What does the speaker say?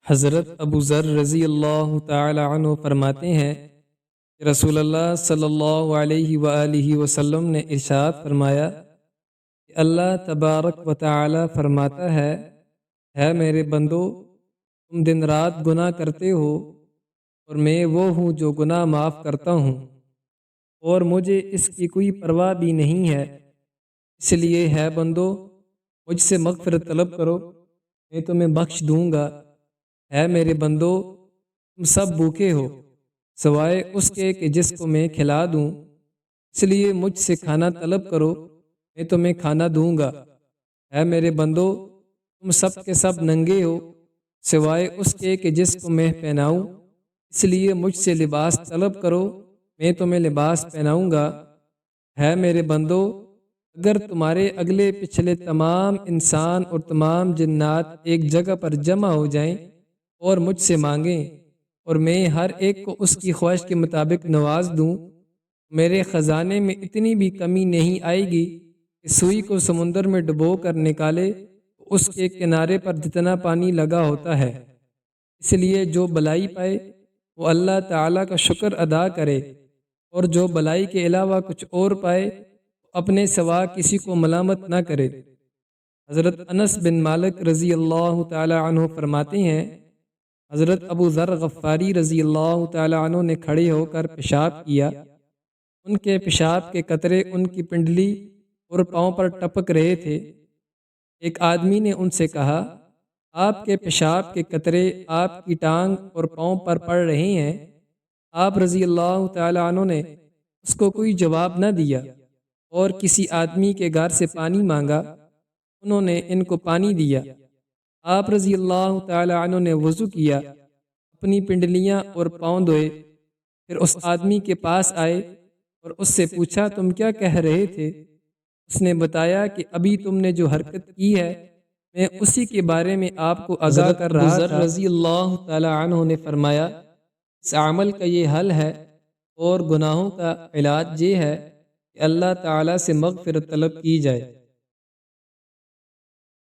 حضرت ابو ذر رضی اللہ تعالی عنہ فرماتے ہیں کہ رسول اللہ صلی اللہ علیہ وآلہ وسلم نے ارشاد فرمایا کہ اللہ تبارک و تعالی فرماتا ہے میرے بندو، تم دن رات گناہ کرتے ہو اور میں وہ ہوں جو گناہ معاف کرتا ہوں، اور مجھے اس کی کوئی پرواہ بھی نہیں ہے، اس لیے ہے بندو مجھ سے مغفرت طلب کرو، میں تمہیں بخش دوں گا۔ ہے میرے بندو، تم سب بھوکے ہو سوائے اس کے کہ جس کو میں کھلا دوں، اس لیے مجھ سے کھانا طلب کرو، میں تمہیں کھانا دوں گا۔ ہے میرے بندو، تم سب کے سب ننگے ہو سوائے اس کے کہ جس کو میں پہناؤں، اس لیے مجھ سے لباس طلب کرو، میں تمہیں لباس پہناؤں گا۔ ہے میرے بندو، اگر تمہارے اگلے پچھلے تمام انسان اور تمام جنات ایک جگہ پر جمع ہو جائیں اور مجھ سے مانگیں اور میں ہر ایک کو اس کی خواہش کے مطابق نواز دوں، میرے خزانے میں اتنی بھی کمی نہیں آئے گی کہ سوئی کو سمندر میں ڈبو کر نکالے تو اس کے کنارے پر جتنا پانی لگا ہوتا ہے۔ اس لیے جو بلائی پائے وہ اللہ تعالیٰ کا شکر ادا کرے، اور جو بلائی کے علاوہ کچھ اور پائے اپنے سوا کسی کو ملامت نہ کرے۔ حضرت انس بن مالک رضی اللہ تعالی عنہ فرماتے ہیں، حضرت ابو ذر غفاری رضی اللہ تعالی عنہ نے کھڑے ہو کر پیشاب کیا، ان کے پیشاب کے قطرے ان کی پنڈلی اور پاؤں پر ٹپک رہے تھے۔ ایک آدمی نے ان سے کہا، آپ کے پیشاب کے قطرے آپ کی ٹانگ اور پاؤں پر پڑ رہے ہیں۔ آپ رضی اللہ تعالی عنہ نے اس کو کوئی جواب نہ دیا اور کسی آدمی کے گھر سے پانی مانگا، انہوں نے ان کو پانی دیا۔ آپ رضی اللہ تعالی عنہ نے وضو کیا، اپنی پنڈلیاں اور پاؤں دھوئے، پھر اس آدمی کے پاس آئے اور اس سے پوچھا، تم کیا کہہ رہے تھے؟ اس نے بتایا کہ ابھی تم نے جو حرکت کی ہے میں اسی کے بارے میں آپ کو آگاہ کر رہا تھا۔ رضی اللہ تعالی عنہ نے فرمایا، اس عمل کا یہ حل ہے اور گناہوں کا علاج یہ ہے کہ اللہ تعالیٰ سے مغفرت طلب کی جائے۔